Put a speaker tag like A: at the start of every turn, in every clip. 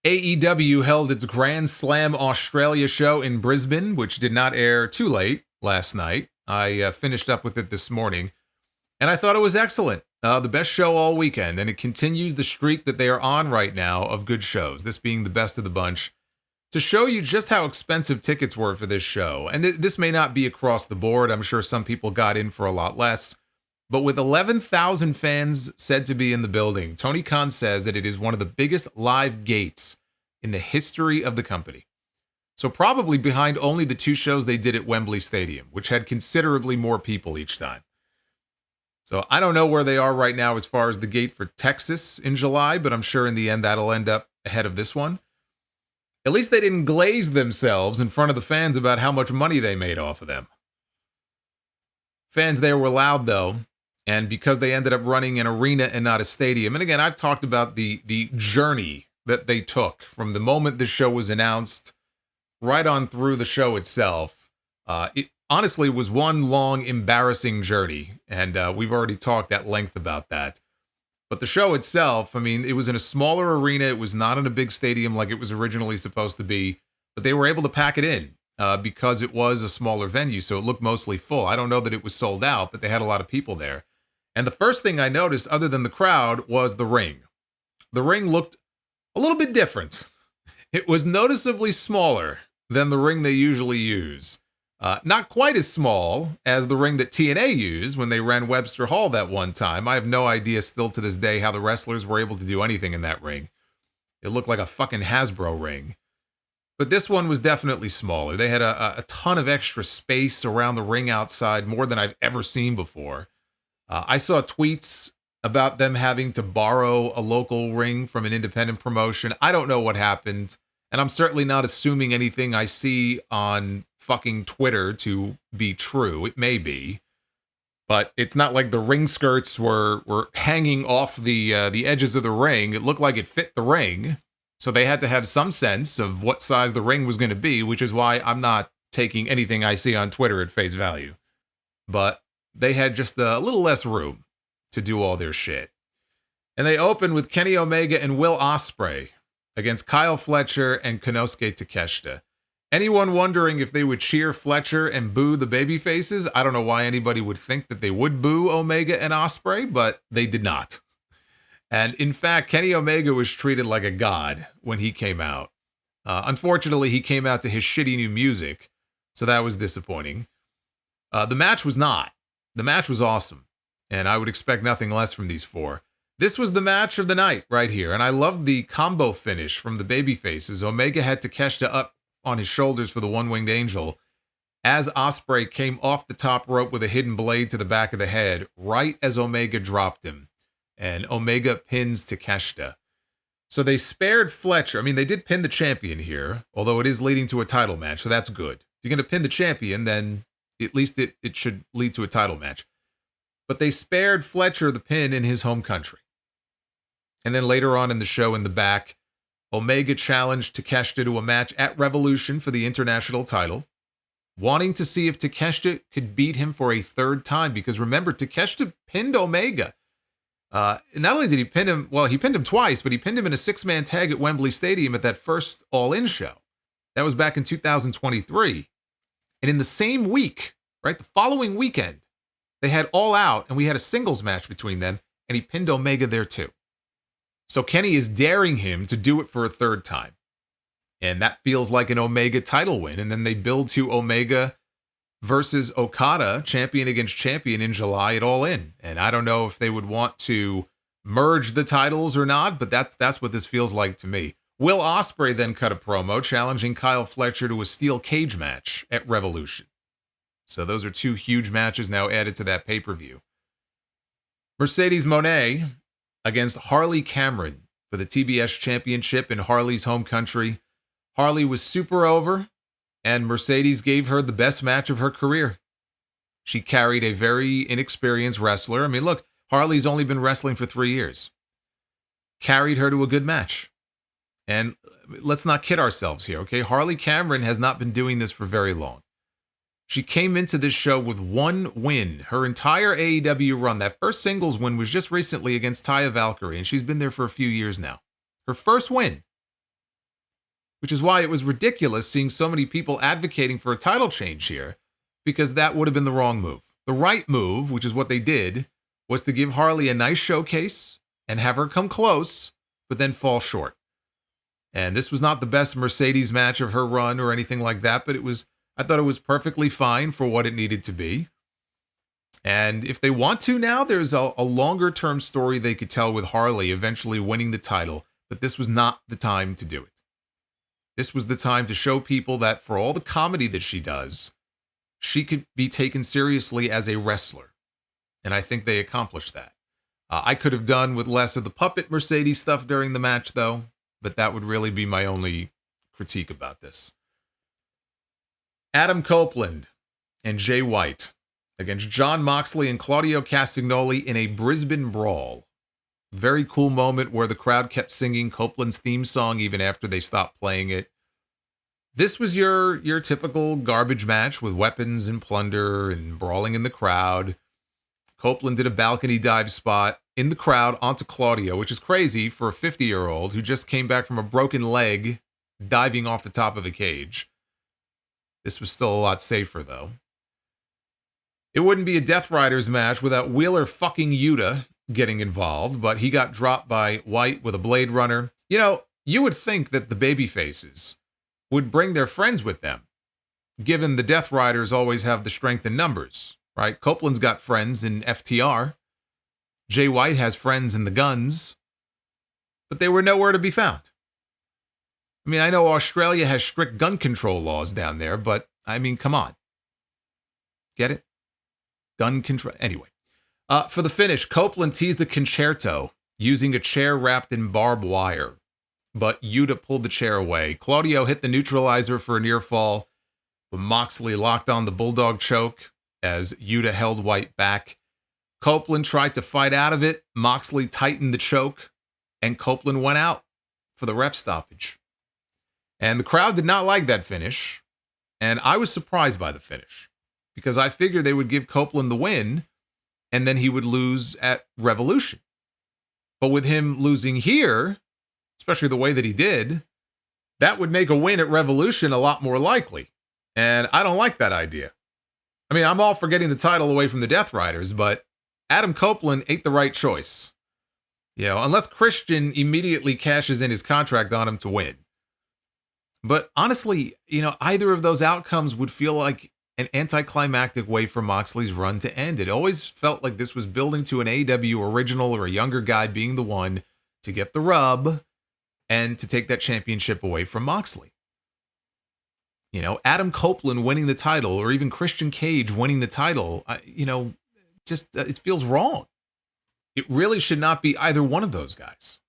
A: AEW held its Grand Slam Australia show in Brisbane, which did not air too late last night. I finished up with it this morning, and I thought it was excellent. The best show all weekend, and it continues the streak that they are on right now of good shows, this being the best of the bunch. To show you just how expensive tickets were for this show, and this may not be across the board, I'm sure some people got in for a lot less, but with 11,000 fans said to be in the building, Tony Khan says that it is one of the biggest live gates in the history of the company. So probably behind only the two shows they did at Wembley Stadium, which had considerably more people each time. So I don't know where they are right now as far as the gate for Texas in July, but I'm sure in the end that'll end up ahead of this one. At least they didn't glaze themselves in front of the fans about how much money they made off of them. Fans there were loud though, and because they ended up running an arena and not a stadium. And again, I've talked about the journey that they took from the moment the show was announced right on through the show itself. It honestly was one long, embarrassing journey, and we've already talked at length about that. But the show itself, I mean, it was in a smaller arena. It was not in a big stadium like it was originally supposed to be, but they were able to pack it in because it was a smaller venue, so it looked mostly full. I don't know that it was sold out, but they had a lot of people there. And the first thing I noticed, other than the crowd, was the ring. The ring looked a little bit different. It was noticeably smaller than the ring they usually use. Not quite as small as the ring that TNA used when they ran Webster Hall that one time. I have no idea still to this day how the wrestlers were able to do anything in that ring. It looked like a fucking Hasbro ring. But this one was definitely smaller. They had a ton of extra space around the ring outside, more than I've ever seen before. I saw tweets about them having to borrow a local ring from an independent promotion. I don't know what happened. And I'm certainly not assuming anything I see on fucking Twitter to be true. It may be. But it's not like the ring skirts were hanging off the edges of the ring. It looked like it fit the ring. So they had to have some sense of what size the ring was going to be, which is why I'm not taking anything I see on Twitter at face value. But they had just a little less room to do all their shit. And they opened with Kenny Omega and Will Osprey against Kyle Fletcher and Konosuke Takeshita. Anyone wondering if they would cheer Fletcher and boo the babyfaces? I don't know why anybody would think that they would boo Omega and Osprey, but they did not. And in fact, Kenny Omega was treated like a god when he came out. Unfortunately, he came out to his shitty new music, so that was disappointing. The match was not. The match was awesome, and I would expect nothing less from these four. This was the match of the night right here, and I loved the combo finish from the babyfaces. Omega had Takeshita up on his shoulders for the one-winged angel as Osprey came off the top rope with a hidden blade to the back of the head right as Omega dropped him, and Omega pins Takeshita. So they spared Fletcher. I mean, they did pin the champion here, although it is leading to a title match, so that's good. If you're going to pin the champion, then at least it should lead to a title match. But they spared Fletcher the pin in his home country. And then later on in the show in the back, Omega challenged Takeshita to a match at Revolution for the international title, wanting to see if Takeshita could beat him for a third time. Because remember, Takeshita pinned Omega. Not only did he pin him, well, he pinned him twice, but he pinned him in a six-man tag at Wembley Stadium at that first All-In show. That was back in 2023. And in the same week, right, the following weekend, they had All Out, and we had a singles match between them, and he pinned Omega there too. So Kenny is daring him to do it for a third time. And that feels like an Omega title win. And then they build to Omega versus Okada, champion against champion in July at All In. And I don't know if they would want to merge the titles or not, but that's what this feels like to me. Will Osprey then cut a promo challenging Kyle Fletcher to a steel cage match at Revolution. So those are two huge matches now added to that pay-per-view. Mercedes Moné against Harley Cameron for the TBS Championship in Harley's home country. Harley was super over, and Mercedes gave her the best match of her career. She carried a very inexperienced wrestler. I mean, look, Harley's only been wrestling for 3 years. Carried her to a good match. And let's not kid ourselves here, okay? Harley Cameron has not been doing this for very long. She came into this show with one win. Her entire AEW run, that first singles win was just recently against Taya Valkyrie, and she's been there for a few years now. Her first win. which is why it was ridiculous seeing so many people advocating for a title change here, because that would have been the wrong move. The right move, which is what they did, was to give Harley a nice showcase and have her come close, but then fall short. And this was not the best Mercedes match of her run or anything like that, but I thought it was perfectly fine for what it needed to be. And if they want to now, there's a longer-term story they could tell with Harley eventually winning the title, but this was not the time to do it. This was the time to show people that for all the comedy that she does, she could be taken seriously as a wrestler. And I think they accomplished that. I could have done with less of the puppet Mercedes stuff during the match, though, but that would really be my only critique about this. Adam Copeland and Jay White against Jon Moxley and Claudio Castagnoli in a Brisbane Brawl. Very cool moment where the crowd kept singing Copeland's theme song even after they stopped playing it. This was your typical garbage match with weapons and plunder and brawling in the crowd. Copeland did a balcony dive spot in the crowd onto Claudio, which is crazy for a 50-year-old who just came back from a broken leg diving off the top of a cage. This was still a lot safer, though. It wouldn't be a Death Riders match without Wheeler fucking Yuta getting involved, but he got dropped by White with a Blade Runner. You know, you would think that the babyfaces would bring their friends with them, given the Death Riders always have the strength in numbers, right? Copeland's got friends in FTR. Jay White has friends in the Guns, but they were nowhere to be found. I mean, I know Australia has strict gun control laws down there, but I mean, come on. Get it? Gun control. Anyway, for the finish, Copeland teased the concerto using a chair wrapped in barbed wire, but Yuta pulled the chair away. Claudio hit the neutralizer for a near fall, but Moxley locked on the bulldog choke as Yuta held White back. Copeland tried to fight out of it. Moxley tightened the choke, and Copeland went out for the ref stoppage. And the crowd did not like that finish, and I was surprised by the finish, because I figured they would give Copeland the win, and then he would lose at Revolution. But with him losing here, especially the way that he did, that would make a win at Revolution a lot more likely. And I don't like that idea. I mean, I'm all for getting the title away from the Death Riders, but Adam Copeland ain't the right choice. You know, unless Christian immediately cashes in his contract on him to win. But honestly, you know, either of those outcomes would feel like an anticlimactic way for Moxley's run to end. It always felt like this was building to an AEW original or a younger guy being the one to get the rub and to take that championship away from Moxley. You know, Adam Copeland winning the title or even Christian Cage winning the title, just it feels wrong. It really should not be either one of those guys.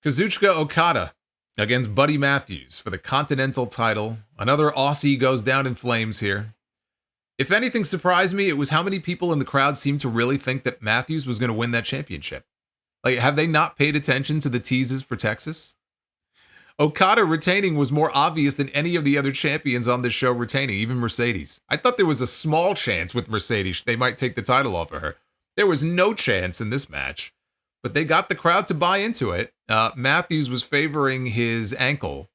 A: Kazuchika Okada against Buddy Matthews for the Continental title. Another Aussie goes down in flames here. If anything surprised me, it was how many people in the crowd seemed to really think that Matthews was going to win that championship. Like, have they not paid attention to the teases for Texas? Okada retaining was more obvious than any of the other champions on this show retaining, even Mercedes. I thought there was a small chance with Mercedes they might take the title off of her. There was no chance in this match, but they got the crowd to buy into it. Matthews was favoring his ankle.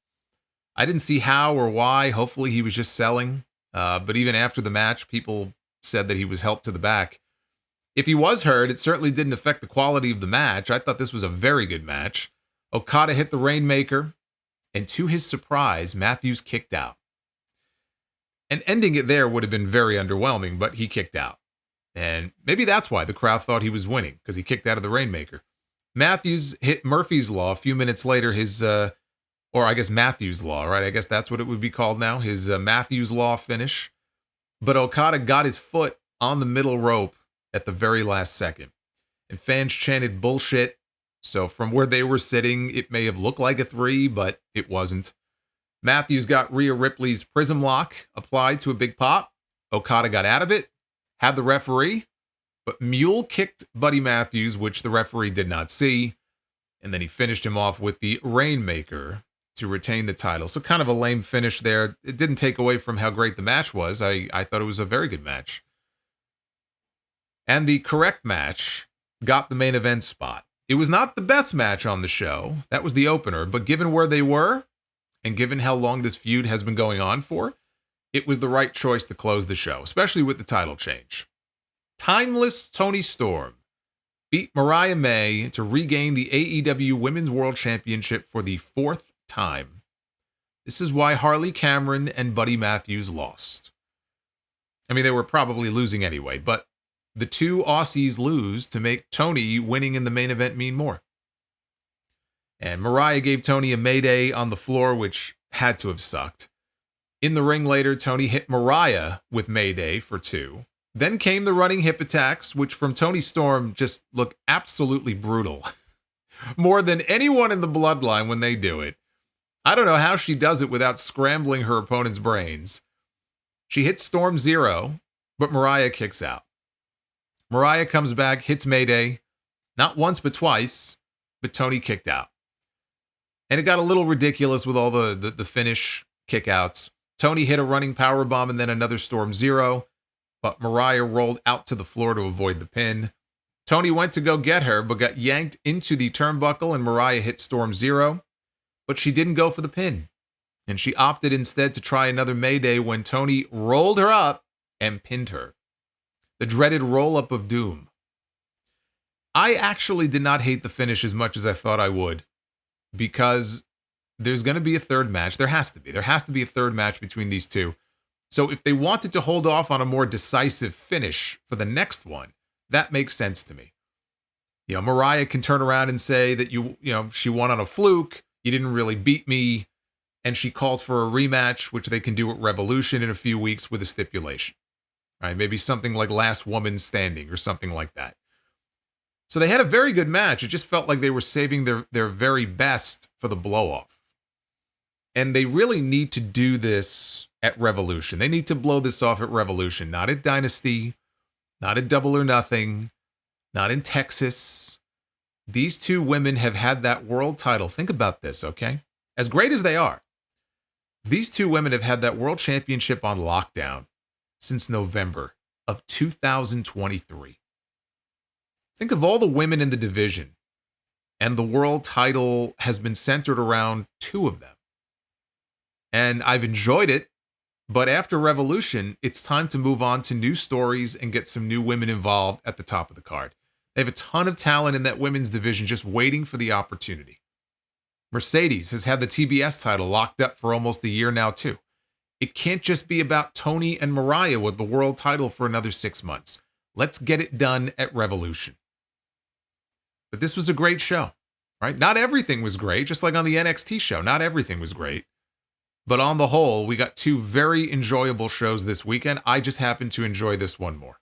A: I didn't see how or why. Hopefully he was just selling. But even after the match, people said that he was helped to the back. If he was hurt, it certainly didn't affect the quality of the match. I thought this was a very good match. Okada hit the Rainmaker, and to his surprise, Matthews kicked out. And ending it there would have been very underwhelming, but he kicked out. And maybe that's why the crowd thought he was winning, because he kicked out of the Rainmaker. Matthews hit Murphy's Law a few minutes later, Matthews Law, right? I guess that's what it would be called now, his Matthews Law finish. But Okada got his foot on the middle rope at the very last second. And fans chanted bullshit. So from where they were sitting, it may have looked like a 3, but it wasn't. Matthews got Rhea Ripley's Prism Lock applied to a big pop. Okada got out of it, had the referee, but Mule kicked Buddy Matthews, which the referee did not see. And then he finished him off with the Rainmaker to retain the title. So kind of a lame finish there. It didn't take away from how great the match was. I thought it was a very good match. And the correct match got the main event spot. It was not the best match on the show. That was the opener. But given where they were, and given how long this feud has been going on for, it was the right choice to close the show, especially with the title change. Timeless Toni Storm beat Mariah May to regain the AEW Women's World Championship for the 4th time. This is why Harley Cameron and Buddy Matthews lost. I mean, they were probably losing anyway, but the two Aussies lose to make Toni winning in the main event mean more. And Mariah gave Toni a mayday on the floor, which had to have sucked. In the ring later, Toni hit Mariah with mayday for 2. Then came the running hip attacks, which from Toni Storm just look absolutely brutal. More than anyone in the bloodline when they do it. I don't know how she does it without scrambling her opponent's brains. She hits Storm 0, but Mariah kicks out. Mariah comes back, hits mayday, not once but twice, but Toni kicked out. And it got a little ridiculous with all the finish kickouts. Toni hit a running powerbomb and then another Storm 0, but Mariah rolled out to the floor to avoid the pin. Toni went to go get her, but got yanked into the turnbuckle and Mariah hit Storm 0, but she didn't go for the pin. And she opted instead to try another mayday when Toni rolled her up and pinned her. The dreaded roll-up of doom. I actually did not hate the finish as much as I thought I would, because there's going to be a third match. There has to be. There has to be a third match between these two. So if they wanted to hold off on a more decisive finish for the next one, that makes sense to me. You know, Mariah can turn around and say that she won on a fluke. You didn't really beat me. And she calls for a rematch, which they can do at Revolution in a few weeks with a stipulation. Right? Maybe something like Last Woman Standing or something like that. So they had a very good match. It just felt like they were saving their very best for the blow-off. And they really need to do this at Revolution. They need to blow this off at Revolution, not at Dynasty, not at Double or Nothing, not in Texas. These two women have had that world title. Think about this, okay? As great as they are, these two women have had that world championship on lockdown since November of 2023. Think of all the women in the division, and the world title has been centered around 2 of them. And I've enjoyed it, but after Revolution, it's time to move on to new stories and get some new women involved at the top of the card. They have a ton of talent in that women's division just waiting for the opportunity. Mercedes has had the TBS title locked up for almost a year now, too. It can't just be about Toni and Mariah with the world title for another 6 months. Let's get it done at Revolution. But this was a great show, right? Not everything was great, just like on the NXT show. Not everything was great. But on the whole, we got 2 very enjoyable shows this weekend. I just happened to enjoy this one more.